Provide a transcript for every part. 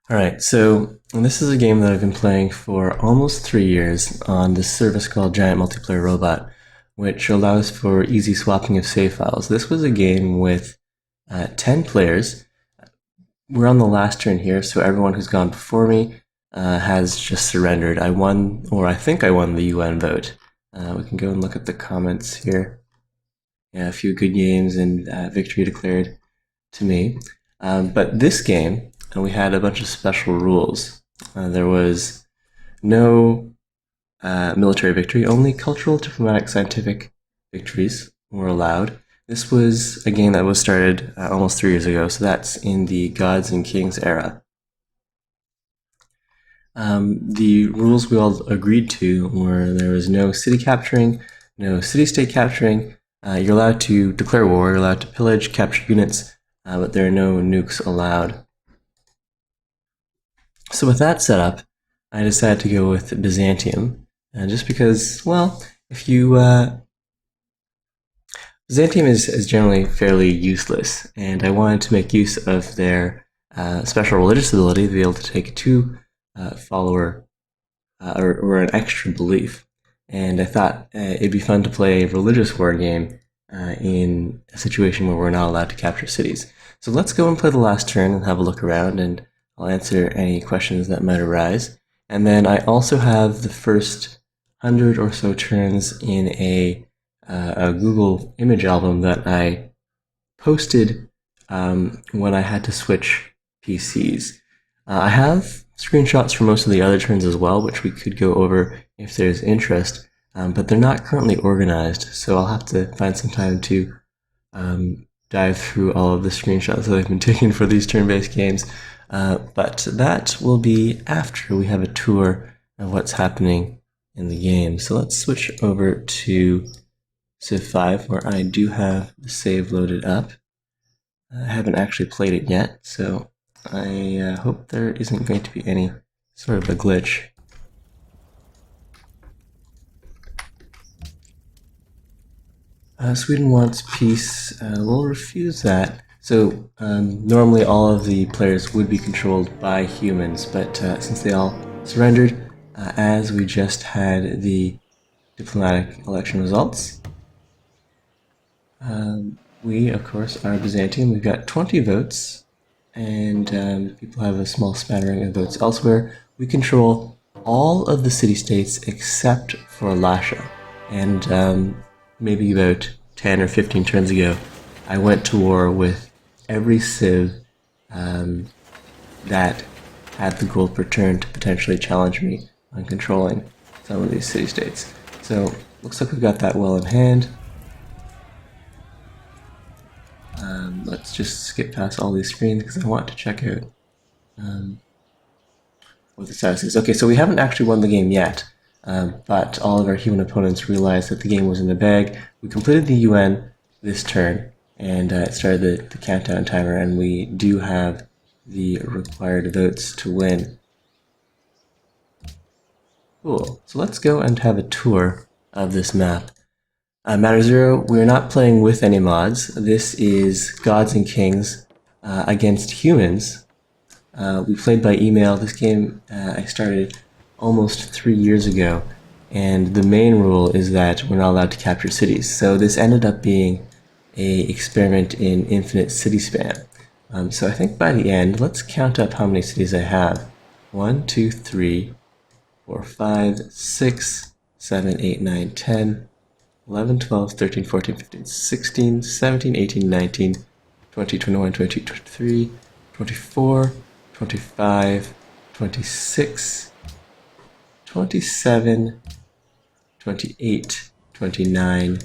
Alright, so this is a game that I've been playing for almost 3 years on this service called Giant Multiplayer Robot, which allows for easy swapping of save files. This was a game with 10 players. We're on the last turn here, so everyone who's gone before me has just surrendered. I won, or I think I won the UN vote. We can go and look at the comments here. Yeah, a few good games and victory declared to me. But this game, we had a bunch of special rules. There was no military victory, only cultural, diplomatic, scientific victories were allowed. This was a game that was started almost 3 years ago, so that's in the Gods and Kings era. The rules we all agreed to were there was no city capturing, no city-state capturing. You're allowed to declare war, you're allowed to pillage, capture units, but there are no nukes allowed. So with that set up, I decided to go with Byzantium, just because, well, if you Byzantium is generally fairly useless, and I wanted to make use of their special religious ability to be able to take two follower or an extra belief. And I thought it'd be fun to play a religious war game in a situation where we're not allowed to capture cities. So let's go and play the last turn and have a look around, and I'll answer any questions that might arise. And then I also have the first 100 or so turns in a Google image album that I posted when I had to switch PCs. I have screenshots for most of the other turns as well, which we could go over if there's interest, but they're not currently organized, so I'll have to find some time to dive through all of the screenshots that I've been taking for these turn-based games. But that will be after we have a tour of what's happening in the game. So let's switch over to Civ5, where I do have the save loaded up. I haven't actually played it yet, so I hope there isn't going to be any sort of a glitch. Sweden wants peace. We'll refuse that. So normally all of the players would be controlled by humans, but since they all surrendered, as we just had the diplomatic election results, we, of course, are Byzantium. We've got 20 votes, and people have a small smattering of votes elsewhere. We control all of the city-states except for Lasha. And maybe about 10 or 15 turns ago, I went to war with every civ that had the gold per turn to potentially challenge me on controlling some of these city-states. So, looks like we've got that well in hand. Let's just skip past all these screens because I want to check out what the status is. Okay, so we haven't actually won the game yet, but all of our human opponents realized that the game was in the bag. We completed the UN this turn, and it started the countdown timer, and we do have the required votes to win. Cool. So let's go and have a tour of this map. Matter Zero, we're not playing with any mods. This is Gods and Kings against humans. We played by email. This game I started almost 3 years ago, and the main rule is that we're not allowed to capture cities. So this ended up being a experiment in infinite city spam. So I think by the end, let's count up how many cities I have. 1, 2, 3, 4, 5, 6, 7, 8, 9, 10, 11, 12, 13, 14, 15, 16, 17, 18, 19, 20, 21, 22, 23, 24, 25, 26, 27, 28, 29,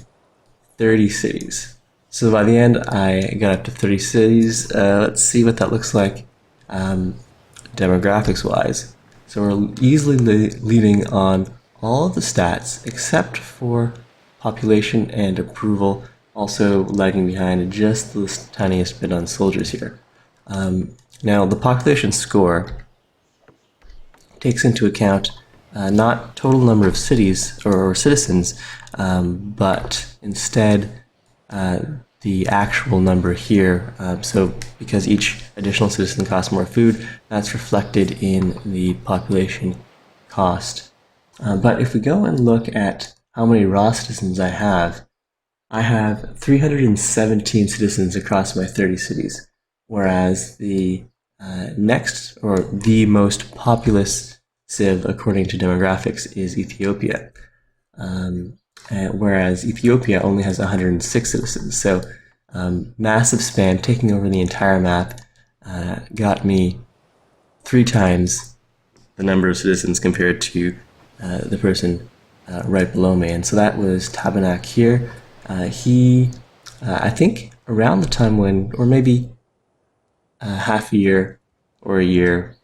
30 cities. So by the end, I got up to 30 cities. Let's see what that looks like demographics-wise. So we're easily leading on all of the stats except for population and approval, also lagging behind just the tiniest bit on soldiers here. Now, the population score takes into account not total number of cities or citizens, but instead the actual number here. So because each additional citizen costs more food, that's reflected in the population cost. But if we go and look at how many raw citizens I have 317 citizens across my 30 cities, whereas the next, or the most populous civ according to demographics, is Ethiopia. Whereas Ethiopia only has 106 citizens. So massive span, taking over the entire map, got me 3 times the number of citizens compared to the person right below me. And so that was Tabernac here. I think around the time when, or maybe half a year or a year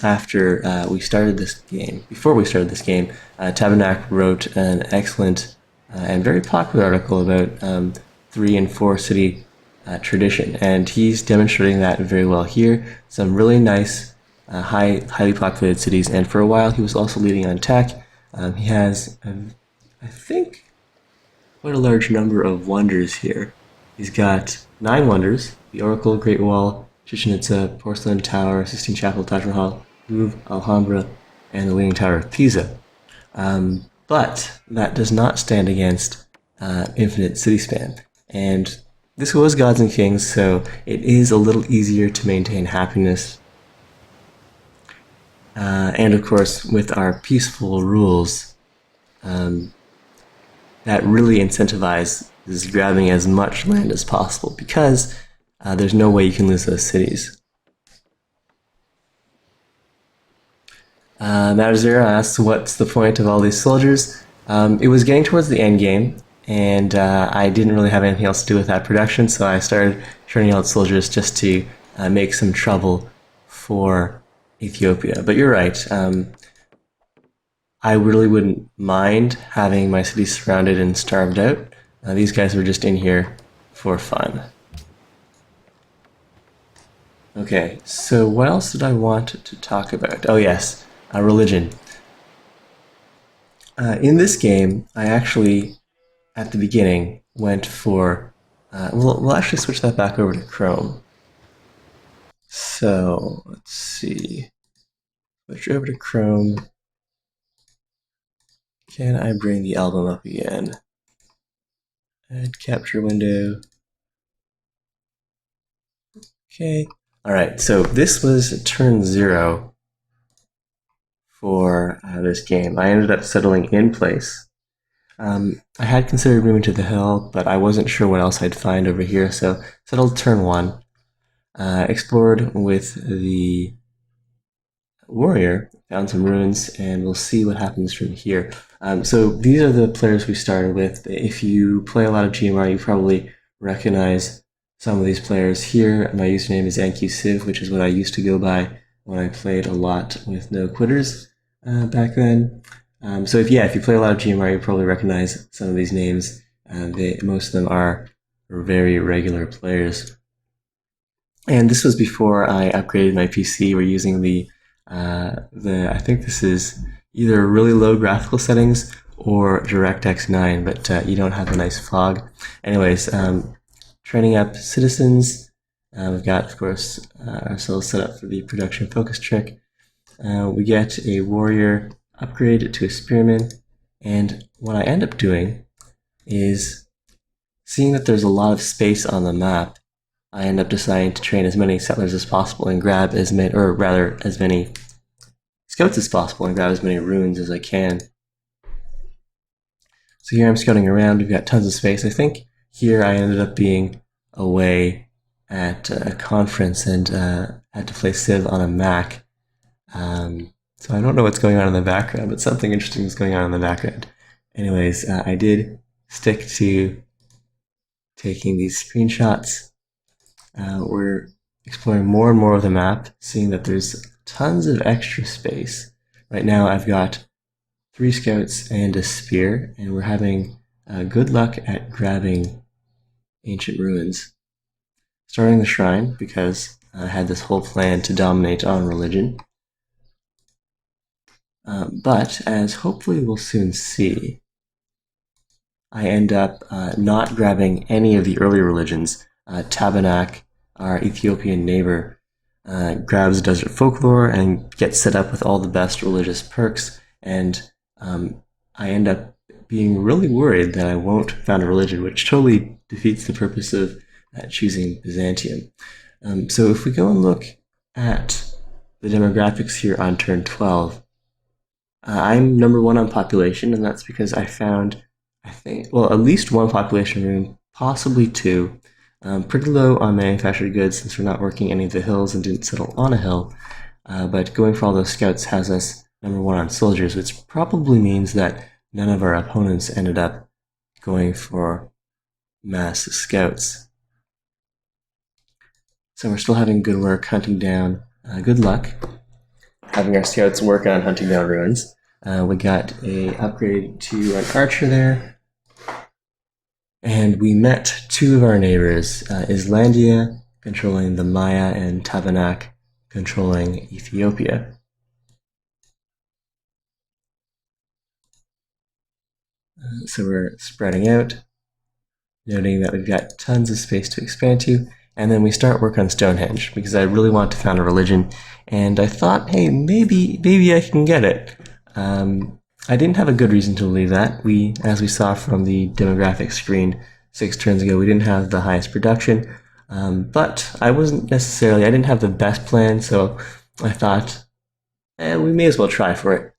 after we started this game, before we started this game, Tabernac wrote an excellent and very popular article about 3 and 4 city tradition, and he's demonstrating that very well here. Some really nice, highly populated cities, and for a while he was also leading on tech. He has, I think, quite a large number of wonders here. He's got 9 wonders: the Oracle, Great Wall, Chichen Itza, Porcelain Tower, Sistine Chapel, Taj Mahal, Louvre, Alhambra, and the Leaning Tower of Pisa. But that does not stand against infinite city span. And this was Gods and Kings, so it is a little easier to maintain happiness. And of course, with our peaceful rules, that really incentivizes grabbing as much land as possible, because there's no way you can lose those cities. Matter Zero asks, what's the point of all these soldiers? It was getting towards the end game, and I didn't really have anything else to do with that production, so I started turning out soldiers just to make some trouble for Ethiopia. But you're right. I really wouldn't mind having my city surrounded and starved out. These guys were just in here for fun. Okay, so what else did I want to talk about? Oh yes, religion. In this game, I actually, at the beginning, went for... we'll actually switch that back over to Chrome. So, let's see. Switch over to Chrome. Can I bring the album up again? Add capture window. Okay. Alright, so this was turn 0 for this game. I ended up settling in place. I had considered moving to the hill, but I wasn't sure what else I'd find over here, so settled turn 1. Explored with the warrior, found some ruins, and we'll see what happens from here. So these are the players we started with. If you play a lot of GMR, you probably recognize some of these players here. My username is NQCiv, which is what I used to go by when I played a lot with No Quitters back then. So if you play a lot of GMR, you probably recognize some of these names. Most of them are very regular players. And this was before I upgraded my PC. We're using I think this is either really low graphical settings or DirectX 9, but you don't have a nice fog. Anyways, training up citizens. We've got, of course, ourselves set up for the production focus trick. We get a warrior upgrade to a spearman, and what I end up doing is, seeing that there's a lot of space on the map, I end up deciding to train as many settlers as possible and grab as many, or rather, as many scouts as possible and grab as many ruins as I can. So here I'm scouting around. We've got tons of space. I think here I ended up being away at a conference and had to play Civ on a Mac. So I don't know what's going on in the background, but something interesting is going on in the background. Anyways, I did stick to taking these screenshots. We're exploring more and more of the map, seeing that there's tons of extra space. Right now I've got 3 scouts and a spear, and we're having good luck at grabbing ancient ruins. Starting the shrine, because I had this whole plan to dominate on religion. But, as hopefully we'll soon see, I end up not grabbing any of the early religions. Tabernac, our Ethiopian neighbor, grabs desert folklore and gets set up with all the best religious perks, and I end up being really worried that I won't found a religion, which totally defeats the purpose of choosing Byzantium. So if we go and look at the demographics here on turn 12, I'm number one on population, and that's because I found, I think, well, at least one population room, possibly two. Pretty low on manufactured goods since we're not working any of the hills and didn't settle on a hill. But going for all those scouts has us number one on soldiers, which probably means that none of our opponents ended up going for mass scouts. So we're still having good work hunting down. Good luck having our scouts work on hunting down ruins. We got a upgrade to an archer there, and we met two of our neighbors, Islandia controlling the Maya and Tabernac controlling Ethiopia. So we're spreading out, noting that we've got tons of space to expand to, and then we start work on Stonehenge because I really want to found a religion, and I thought, hey, maybe I can get it. I didn't have a good reason to believe that. As we saw from the demographic screen 6 turns ago, we didn't have the highest production, but I didn't have the best plan, so I thought, we may as well try for it.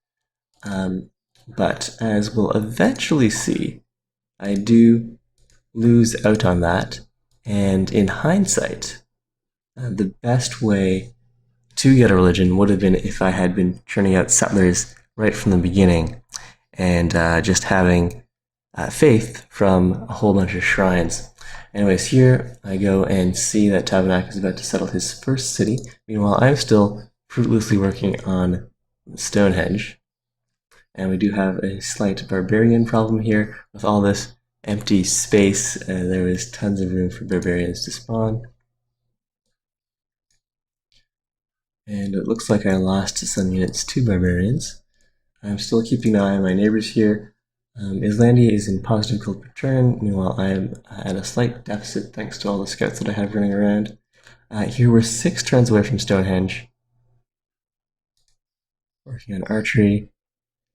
But as we'll eventually see, I do lose out on that, and in hindsight, the best way to get a religion would have been if I had been churning out settlers right from the beginning and just having faith from a whole bunch of shrines. Anyways, here I go and see that Tabernac is about to settle his first city. Meanwhile, I'm still fruitlessly working on Stonehenge. And we do have a slight barbarian problem here with all this empty space. There was tons of room for barbarians to spawn. And it looks like I lost some units to barbarians. I'm still keeping an eye on my neighbors here. Islandia is in positive culture turn. Meanwhile, I am at a slight deficit thanks to all the scouts that I have running around. Here we're 6 turns away from Stonehenge. Working on archery.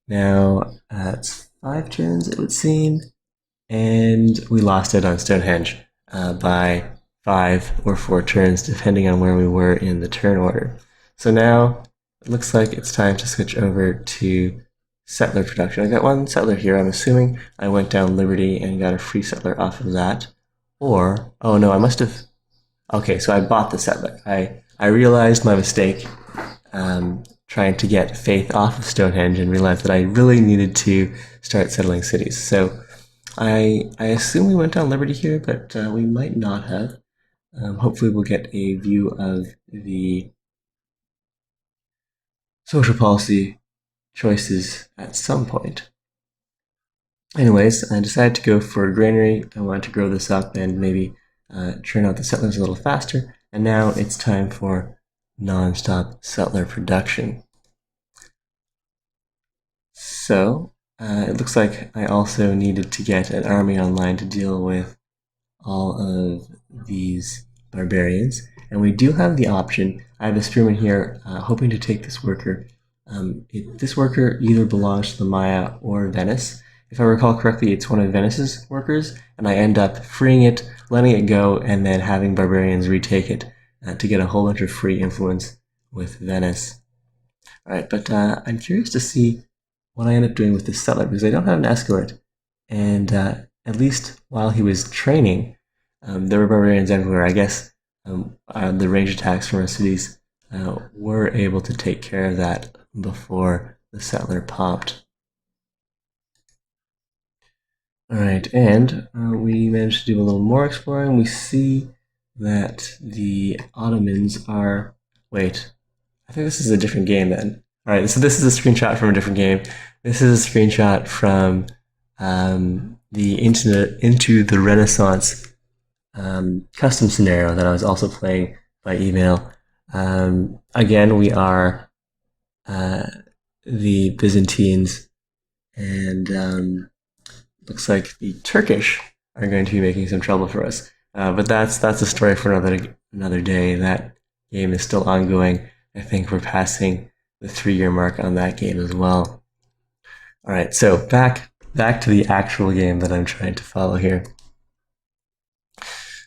Now, it's 5 turns, it would seem. And we lost it on Stonehenge by 5 or 4 turns, depending on where we were in the turn order. So now it looks like it's time to switch over to settler production. I got one settler here. I'm assuming I went down Liberty and got a free settler off of that. Or, oh no, I must have. Okay, so I bought the settler. I realized my mistake trying to get faith off of Stonehenge and realized that I really needed to start settling cities. So I assume we went down Liberty here, but we might not have. Hopefully we'll get a view of the social policy choices at some point. Anyways, I decided to go for a granary. I wanted to grow this up and maybe churn out the settlers a little faster. And now it's time for non-stop settler production. So it looks like I also needed to get an army online to deal with all of these barbarians. And we do have the option. I have a spearman here hoping to take this worker. This worker either belongs to the Maya or Venice. If I recall correctly, it's one of Venice's workers, and I end up freeing it, letting it go, and then having barbarians retake it to get a whole bunch of free influence with Venice. Alright, but I'm curious to see what I end up doing with this settler, because I don't have an escort, and at least while he was training, there were barbarians everywhere. I guess the range attacks from our cities were able to take care of that before the settler popped. Alright, and we managed to do a little more exploring. We see that the Ottomans are... Wait, I think this is a different game then. Alright, so this is a screenshot from a different game. This is a screenshot from the Into the Renaissance custom scenario that I was also playing by email. Again, we are the Byzantines, and looks like the Turkish are going to be making some trouble for us. But that's a story for another day. That game is still ongoing. I think we're passing the 3 year mark on that game as well. All right, so back to the actual game that I'm trying to follow here.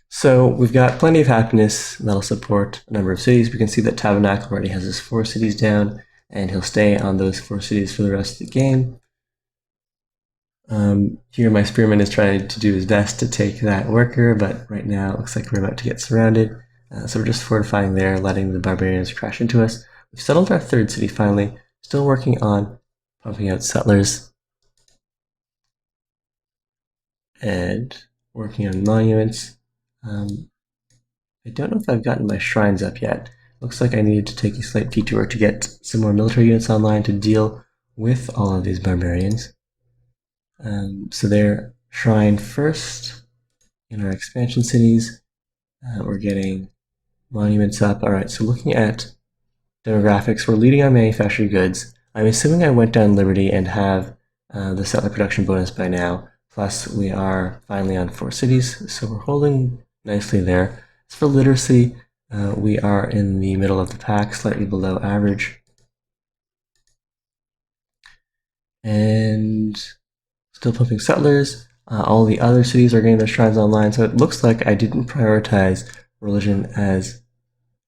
So we've got plenty of happiness that'll support a number of cities. We can see that Tabernacle already has his 4 cities down, and he'll stay on those 4 cities for the rest of the game. Here my spearman is trying to do his best to take that worker, but right now it looks like we're about to get surrounded. So we're just fortifying there, letting the barbarians crash into us. We've settled our 3rd city finally, still working on pumping out settlers and working on monuments. I don't know if I've gotten my shrines up yet. Looks like I needed to take a slight detour to get some more military units online to deal with all of these barbarians. So they're shrine first in our expansion cities. We're getting monuments up. All right, so looking at demographics, we're leading on manufactured goods. I'm assuming I went down Liberty and have the settler production bonus by now. Plus, we are finally on 4 cities, so we're holding nicely there. As for literacy, we are in the middle of the pack, slightly below average. And still pumping settlers. All the other cities are getting their shrines online, so it looks like I didn't prioritize religion as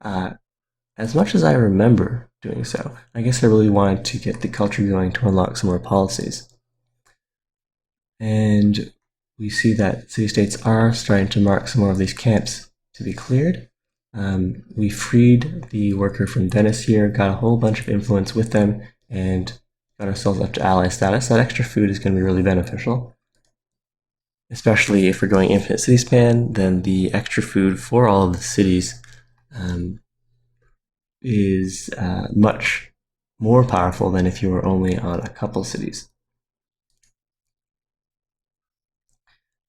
much as I remember doing so. I guess I really wanted to get the culture going to unlock some more policies. And we see that city-states are starting to mark some more of these camps to be cleared. We freed the worker from Venice here, got a whole bunch of influence with them, and got ourselves up to ally status. That extra food is going to be really beneficial. Especially if we're going infinite city span, then the extra food for all of the cities is much more powerful than if you were only on a couple cities.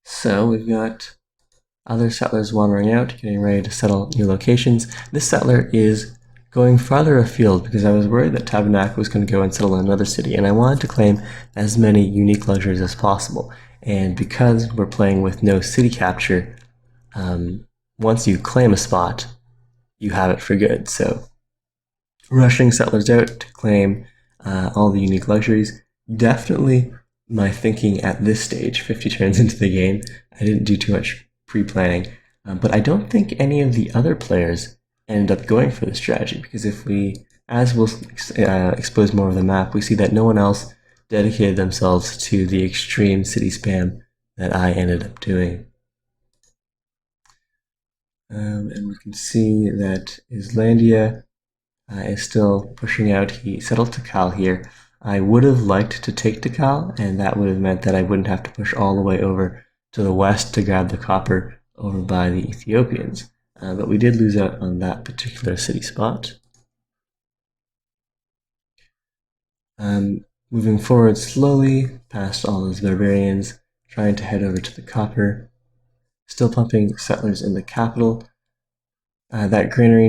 So we've got other settlers wandering out, getting ready to settle new locations. This settler is going farther afield because I was worried that Tabernacle was going to go and settle in another city, and I wanted to claim as many unique luxuries as possible. And because we're playing with no city capture, once you claim a spot, you have it for good. So rushing settlers out to claim all the unique luxuries, definitely my thinking at this stage, 50 turns into the game. I didn't do too much pre-planning, but I don't think any of the other players ended up going for this strategy, because if we, as we'll expose more of the map, we see that no one else dedicated themselves to the extreme city spam that I ended up doing. And we can see that Islandia is still pushing out. He settled Tikal here. I would have liked to take Tikal, and that would have meant that I wouldn't have to push all the way over to the west to grab the copper over by the Ethiopians. But we did lose out on that particular city spot. Moving forward slowly past all those barbarians, trying to head over to the copper. Still pumping settlers in the capital. That granary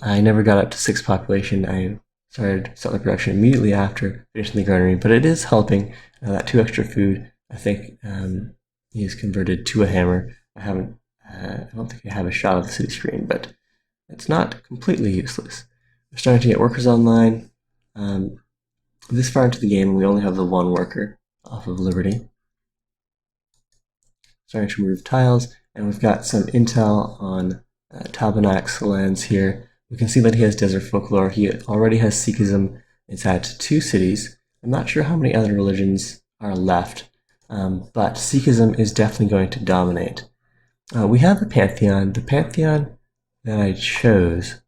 I never got up to 6 population. I started settler production immediately after finishing the granary, but it is helping. That 2 extra food, I think, is converted to a hammer. I don't think I have a shot of the city screen, but it's not completely useless. We're starting to get workers online. This far into the game, we only have the 1 worker off of Liberty. Starting to remove tiles, and we've got some intel on Tabernacle's lands here. We can see that he has desert folklore. He already has Sikhism. It's at 2 cities. I'm not sure how many other religions are left, but Sikhism is definitely going to dominate. We have the Pantheon. The Pantheon that I chose.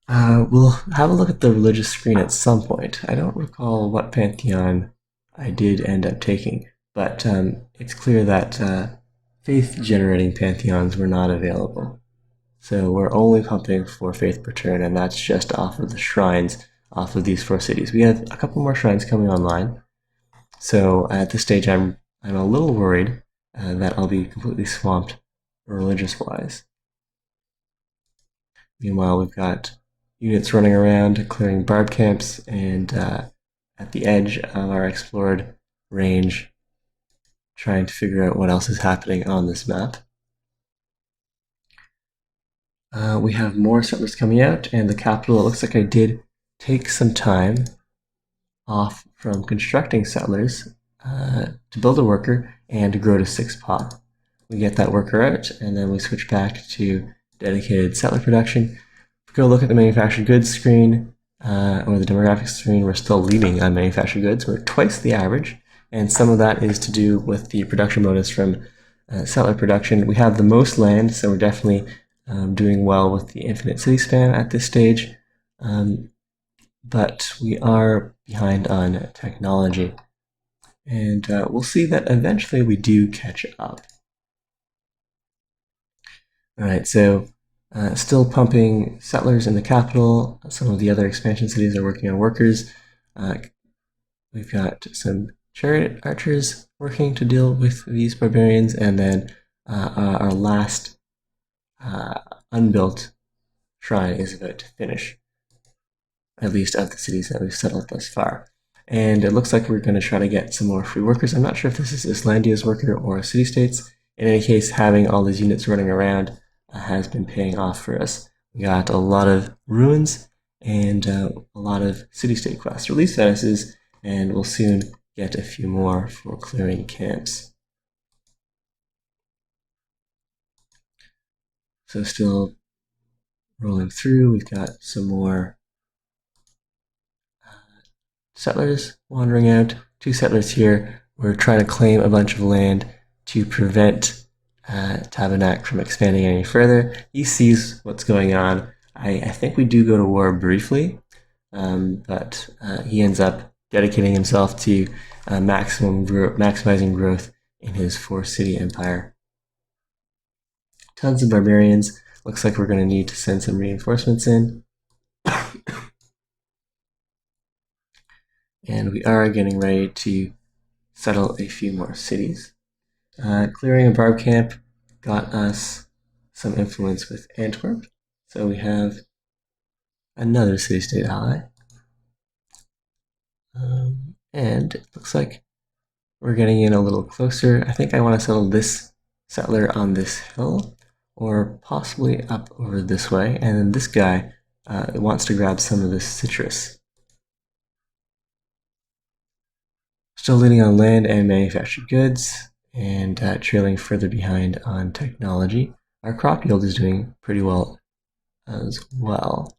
We'll have a look at the religious screen at some point. I don't recall what Pantheon I did end up taking, but it's clear that faith-generating Pantheons were not available. So we're only pumping for faith per turn, and that's just off of the shrines, off of these 4 cities. We have a couple more shrines coming online. So at this stage, I'm a little worried that I'll be completely swamped religious-wise. Meanwhile, we've got units running around, clearing barb camps, and at the edge of our explored range, trying to figure out what else is happening on this map. We have more settlers coming out, and the capital, it looks like I did take some time off from constructing settlers to build a worker and to grow to 6 pot. We get that worker out, and then we switch back to dedicated settler production. If we go look at the manufactured goods screen, or the demographics screen, we're still leading on manufactured goods. We're twice the average, and some of that is to do with the production bonus from settler production. We have the most land, so we're definitely doing well with the infinite city span at this stage, but we are behind on technology, and we'll see that eventually we do catch up. All right, so still pumping settlers in the capital. Some of the other expansion cities are working on workers. We've got some chariot archers working to deal with these barbarians, and then our last unbuilt shrine is about to finish, at least of the cities that we've settled thus far. And it looks like we're going to try to get some more free workers. I'm not sure if this is Islandia's worker or city-states. In any case, having all these units running around has been paying off for us. We got a lot of ruins and a lot of city-state quests, release Venices, and we'll soon get a few more for clearing camps. So still rolling through, we've got some more settlers wandering out. 2 settlers here. We're trying to claim a bunch of land to prevent Tabernac from expanding any further. He sees what's going on. I think we do go to war briefly, but he ends up dedicating himself to maximizing growth in his 4-city empire. Tons of barbarians. Looks like we're going to need to send some reinforcements in. And we are getting ready to settle a few more cities. Clearing a barb camp got us some influence with Antwerp. So we have another city-state ally. And it looks like we're getting in a little closer. I think I want to settle this settler on this hill, or possibly up over this way. And then this guy wants to grab some of this citrus. Still leading on land and manufactured goods, and trailing further behind on technology. Our crop yield is doing pretty well as well.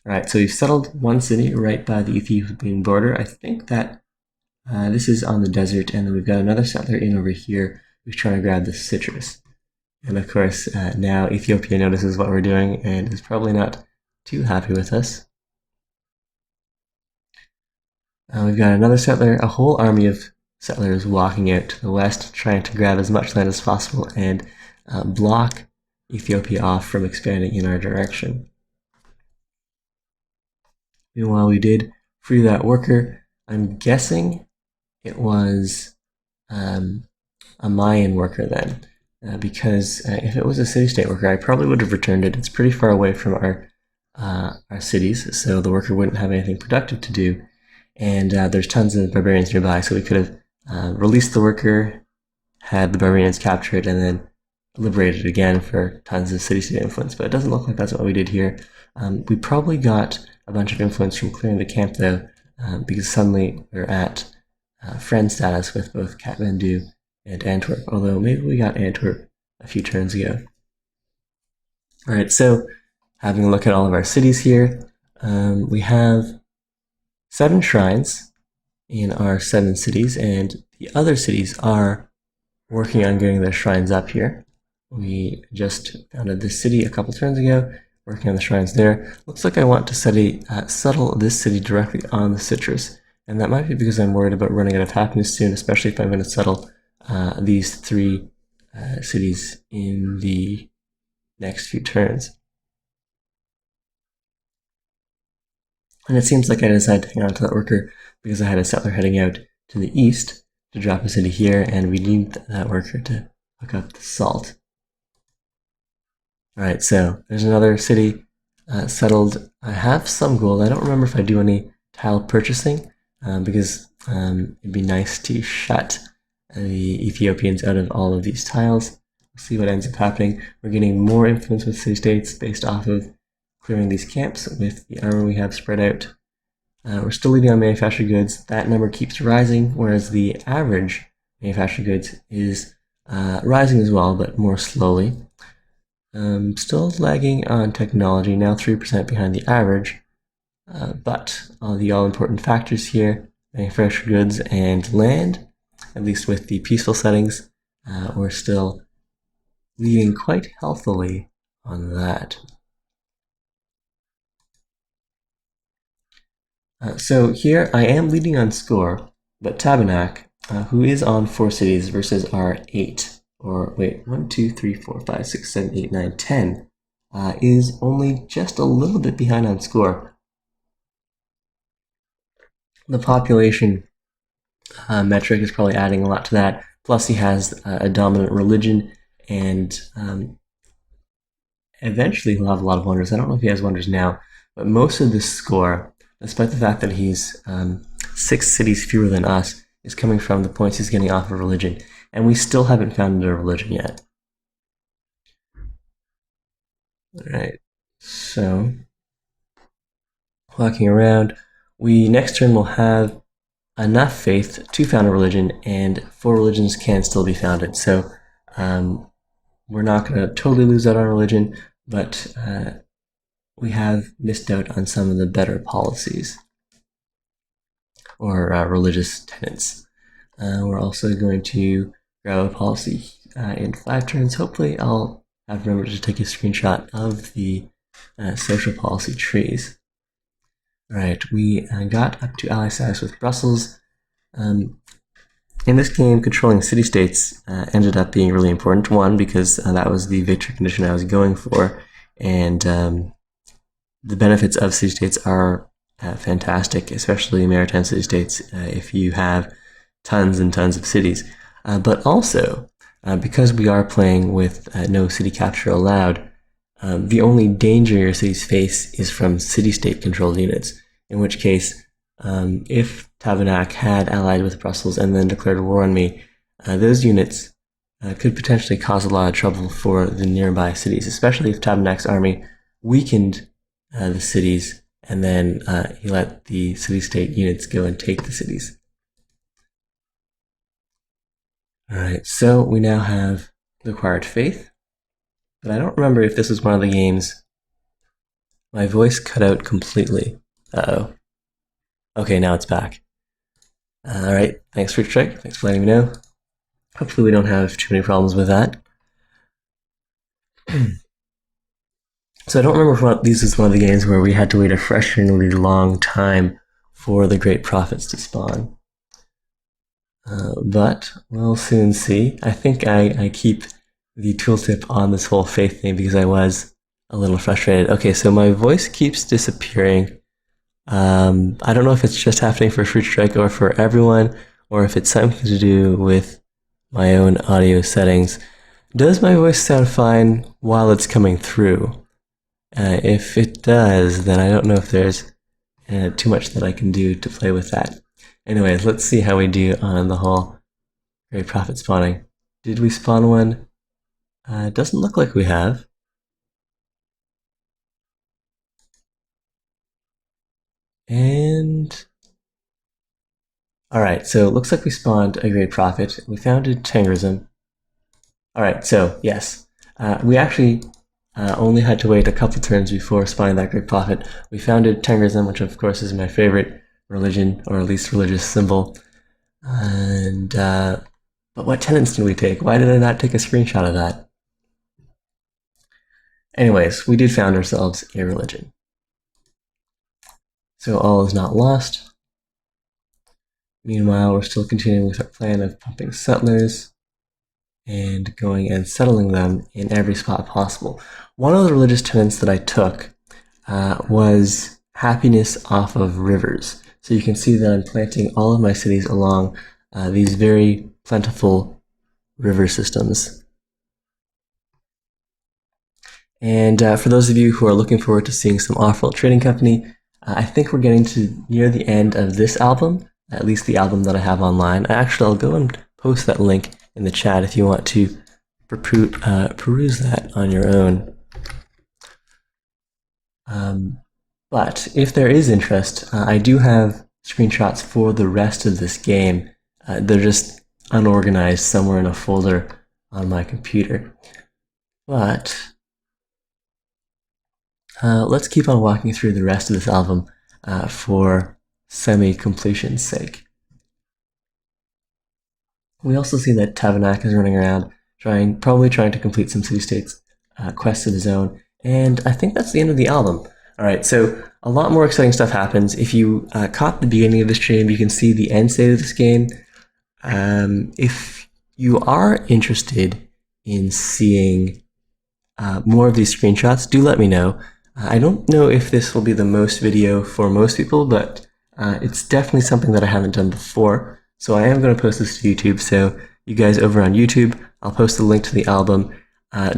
Alright, so we've settled one city right by the Ethiopian border. I think that this is on the desert, and then we've got another settler in over here who's trying to grab the citrus. And of course, now Ethiopia notices what we're doing and is probably not too happy with us. We've got another settler, a whole army of settlers walking out to the west, trying to grab as much land as possible and block Ethiopia off from expanding in our direction. Meanwhile, we did free that worker. I'm guessing it was a Mayan worker then, because if it was a city-state worker, I probably would have returned it. It's pretty far away from our cities, so the worker wouldn't have anything productive to do. And there's tons of barbarians nearby, so we could have released the worker, had the barbarians captured, and then liberated again for tons of city-state influence. But it doesn't look like that's what we did here. We probably got a bunch of influence from clearing the camp, though, because suddenly we're at friend status with both Kathmandu and Antwerp, although maybe we got Antwerp a few turns ago. Alright, so having a look at all of our cities here, we have 7 shrines in our 7 cities, and the other cities are working on getting their shrines up here. We just founded this city a couple turns ago, working on the shrines there. Looks like I want to settle this city directly on the citrus, and that might be because I'm worried about running out of happiness soon, especially if I'm going to settle these 3 cities in the next few turns. And it seems like I decided to hang on to that worker because I had a settler heading out to the east to drop a city here, and we need that worker to hook up the salt. Alright, so there's another city settled. I have some gold. I don't remember if I do any tile purchasing because It'd be nice to shut the Ethiopians out of all of these tiles. We'll see what ends up happening. We're getting more influence with city-states based off of clearing these camps with the armor we have spread out. We're still leading on manufactured goods. That number keeps rising, whereas the average manufactured goods is rising as well, but more slowly. Still lagging on technology, now 3% behind the average. But the all-important factors here, manufactured goods and land, at least with the peaceful settings, we're still leading quite healthily on that. So here I am leading on score, but Tabernac, who is on 4 cities versus our 8, or wait, 1, 2, 3, 4, 5, 6, 7, 8, 9, 10, is only just a little bit behind on score. The population metric is probably adding a lot to that. Plus, he has a dominant religion, and eventually he'll have a lot of wonders. I don't know if he has wonders now, but most of this score, despite the fact that he's 6 cities fewer than us, is coming from the points he's getting off of religion. And we still haven't founded a religion yet. Alright, so walking around, we next turn will have enough faith to found a religion, and 4 religions can still be founded. So we're not going to totally lose out on religion, but we have missed out on some of the better policies or religious tenets. We're also going to grab a policy in 5 turns. Hopefully I'll have remembered to take a screenshot of the social policy trees. Alright, we got up to ally status with Brussels. In this game, controlling city-states ended up being really important. One, because that was the victory condition I was going for, and the benefits of city-states are fantastic, especially maritime city-states if you have tons and tons of cities. But also, because we are playing with no city capture allowed, the only danger your cities face is from city-state controlled units, in which case, if Tabernac had allied with Brussels and then declared war on me, those units could potentially cause a lot of trouble for the nearby cities, especially if Tabernac's army weakened the cities and then he let the city-state units go and take the cities. Alright, so we now have the acquired faith, but I don't remember if this was one of the games. My voice cut out completely. Uh-oh. Okay, now it's back. Alright, thanks for your trick. Thanks for letting me know. Hopefully we don't have too many problems with that. So I don't remember if this is one of the games where we had to wait a frustratingly long time for the Great Prophets to spawn. But we'll soon see. I think I keep the tooltip on this whole faith thing because I was a little frustrated. Okay, so my voice keeps disappearing. I don't know if it's just happening for Fruit Strike or for everyone, or if it's something to do with my own audio settings. Does my voice sound fine while it's coming through? If it does, then I don't know if there's too much that I can do to play with that. Anyways, let's see how we do on the whole Great Prophet spawning. Did we spawn one? It doesn't look like we have. And alright, so it looks like we spawned a Great Prophet. We founded Tengrism. Alright, so yes, we actually only had to wait a couple turns before spawning that Great Prophet. We founded Tengrism, which of course is my favorite religion, or at least religious symbol. And but what tenants did we take? Why did I not take a screenshot of that? Anyways, we did found ourselves a religion. So all is not lost. Meanwhile, we're still continuing with our plan of pumping settlers and going and settling them in every spot possible. One of the religious tenets that I took was happiness off of rivers. So you can see that I'm planting all of my cities along these very plentiful river systems. And for those of you who are looking forward to seeing some off-world trading company, I think we're getting to near the end of this album. at least the album that I have online. Actually, I'll go and post that link in the chat if you want to peruse that on your own. But if there is interest, I do have screenshots for the rest of this game. They're just unorganized somewhere in a folder on my computer. But let's keep on walking through the rest of this album for semi-completion's sake. We also see that Tabernac is running around, probably trying to complete some city-states quests of his own, and I think that's the end of the album. Alright, so a lot more exciting stuff happens. If you caught the beginning of the stream, you can see the end state of this game. If you are interested in seeing more of these screenshots, do let me know. I don't know if this will be the most video for most people, but it's definitely something that I haven't done before. So I am going to post this to YouTube, so you guys over on YouTube, I'll post the link to the album.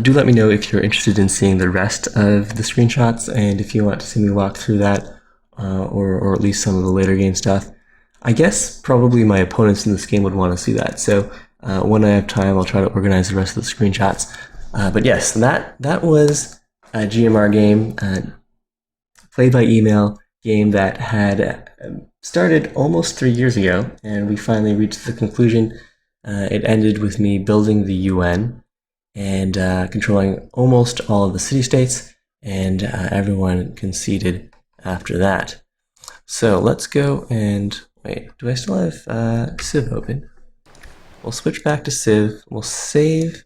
Do let me know if you're interested in seeing the rest of the screenshots, and if you want to see me walk through that, or at least some of the later game stuff. I guess probably my opponents in this game would want to see that, so when I have time, I'll try to organize the rest of the screenshots. But yes, that was a GMR game, played by email game that had started almost 3 years ago, and we finally reached the conclusion. It ended with me building the UN and controlling almost all of the city-states, and everyone conceded after that. So let's go and wait. Do I still have Civ open? We'll switch back to Civ. We'll save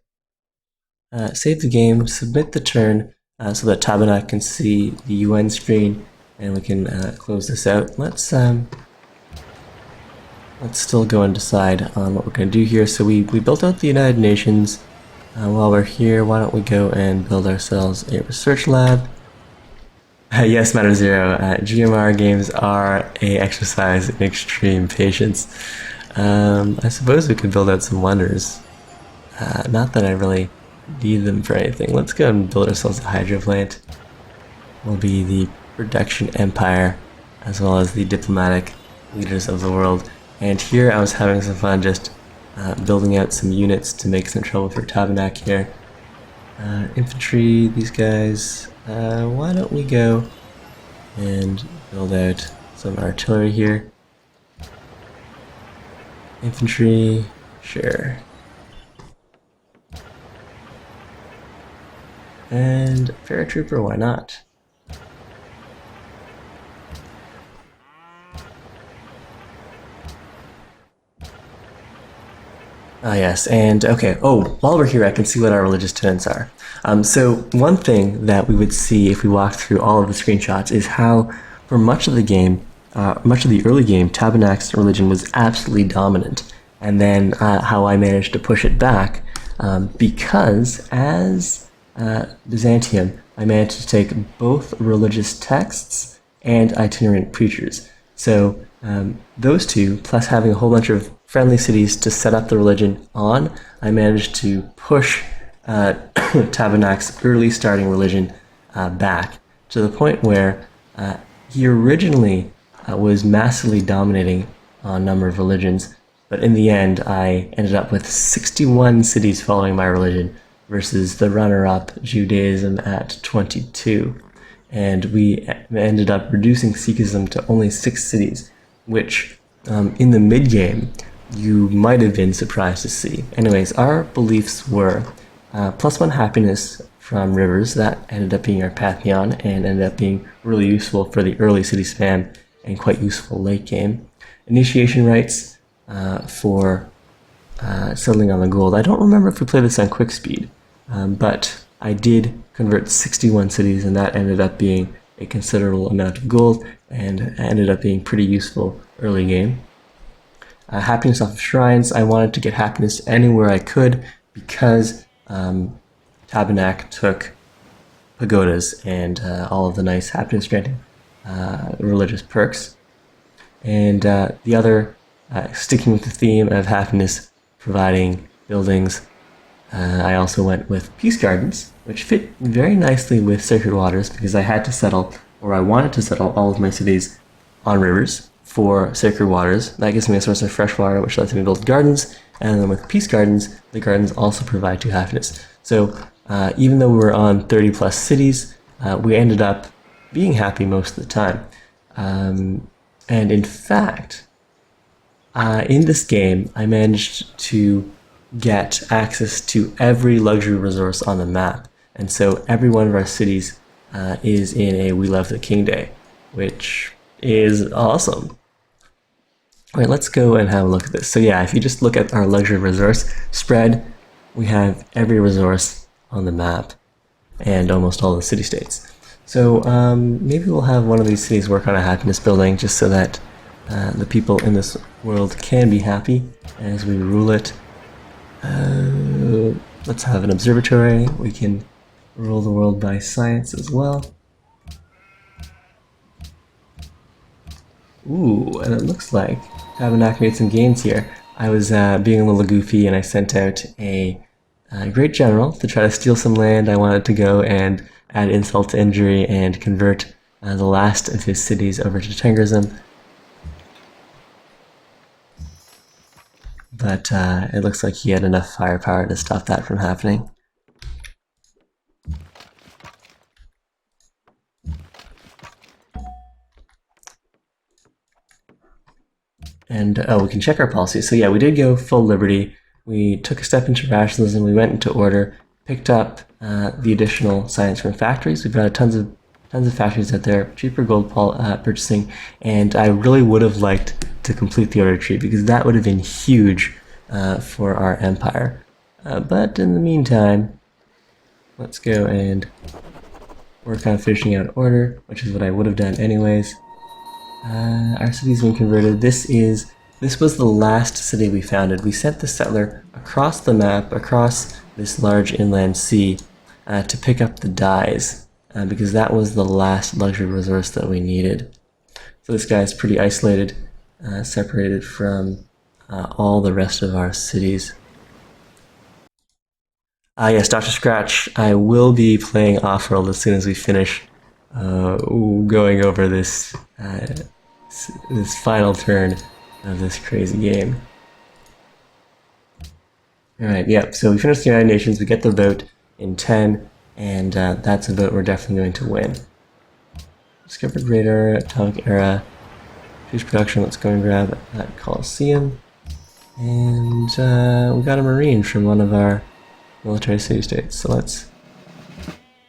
the game, submit the turn, so that Tabernac can see the UN screen, and we can close this out. Let's still go and decide on what we're going to do here. So we built out the United Nations. While we're here, why don't we go and build ourselves a research lab? Yes, Matter Zero. GMR games are a exercise in extreme patience. I suppose we could build out some wonders. Not that I really need them for anything. Let's go and build ourselves a hydro plant. We'll be the production empire, as well as the diplomatic leaders of the world. And here I was having some fun just building out some units to make some trouble for Tabernac here. Infantry, these guys. Why don't we go and build out some artillery here? Infantry, sure. And paratrooper, why not? Ah, yes, and okay, while we're here I can see what our religious tenets are. So one thing that we would see if we walked through all of the screenshots is how, for much of the game, much of the early game, Tabernac's religion was absolutely dominant, and then how I managed to push it back, because as Byzantium, I managed to take both religious texts and itinerant preachers. So those two, plus having a whole bunch of friendly cities to set up the religion on, I managed to push Tabernac's early starting religion back to the point where he originally was massively dominating on a number of religions, but in the end I ended up with 61 cities following my religion versus the runner-up Judaism at 22. And we ended up reducing Sikhism to only 6 cities, which in the mid-game you might have been surprised to see. Anyways, our beliefs were +1 happiness from rivers. That ended up being our pantheon and ended up being really useful for the early city spam and quite useful late game. Initiation rights for settling on the gold. I don't remember if we played this on quick speed, but I did convert 61 cities, and that ended up being a considerable amount of gold and ended up being pretty useful early game. Happiness off of shrines. I wanted to get happiness anywhere I could because Tabernac took pagodas and all of the nice happiness granting religious perks. And the other, sticking with the theme of happiness providing buildings, I also went with peace gardens, which fit very nicely with sacred waters because I had to settle, or I wanted to settle, all of my cities on rivers. for Sacred Waters. That gives me a source of fresh water, which lets me build gardens. And then with Peace Gardens, the gardens also provide 2 happiness. So even though we were on 30 plus cities, we ended up being happy most of the time. And in fact, in this game, I managed to get access to every luxury resource on the map. And so every one of our cities is in a We Love the King Day, which is awesome. All right, let's go and have a look at this. So yeah, if you just look at our luxury resource spread, we have every resource on the map and almost all the city-states. So maybe we'll have one of these cities work on a happiness building just so that the people in this world can be happy as we rule it. Let's have an observatory. We can rule the world by science as well. Ooh, and it looks like Tabernac made some gains here. I was being a little goofy and I sent out a great general to try to steal some land. I wanted to go and add insult to injury and convert the last of his cities over to Tengrism. But it looks like he had enough firepower to stop that from happening. And we can check our policies. So yeah, we did go full liberty. We took a step into rationalism. We went into order, picked up the additional science from factories. We've got tons of factories out there, cheaper gold purchasing, and I really would have liked to complete the order tree because that would have been huge for our empire. But in the meantime, let's go and work on finishing out order, which is what I would have done anyways. Our city's been converted. This was the last city we founded. We sent the settler across the map, across this large inland sea, to pick up the dyes, because that was the last luxury resource that we needed. So this guy is pretty isolated, separated from all the rest of our cities. Yes, Dr. Scratch, I will be playing off-world as soon as we finish going over this final turn of this crazy game. Alright, yep, so we finished the United Nations, we get the vote in 10, and that's a vote we're definitely going to win. Discovered radar, atomic era, huge production, let's go and grab that Coliseum. And we got a Marine from one of our military city-states, so let's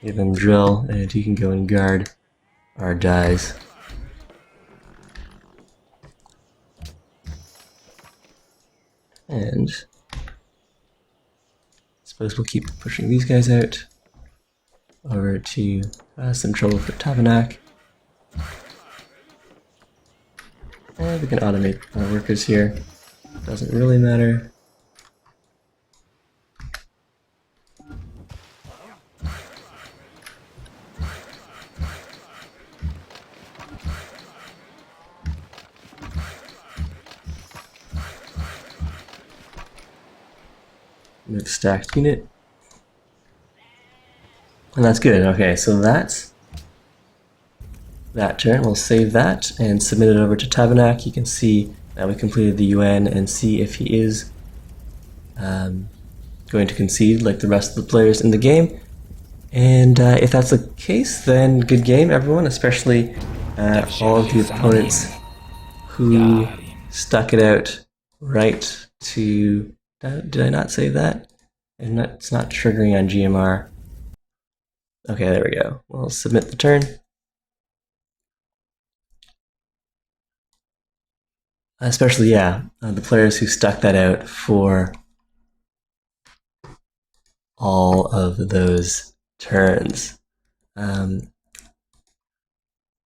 give him drill, and he can go and guard our dyes. And I suppose we'll keep pushing these guys out over to some trouble for Tabernac. And we can automate our workers here. Doesn't really matter. Move stacked unit. And that's good. Okay, so that's that turn. We'll save that and submit it over to Tabernac. You can see that we completed the UN and see if he is going to concede like the rest of the players in the game. And if that's the case, then good game, everyone, especially all of the opponents who stuck it out right to... Did I not save that? It's not triggering on GMR. Okay, there we go. We'll submit the turn. Especially, yeah, the players who stuck that out for all of those turns.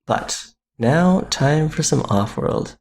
But now, time for some off-world.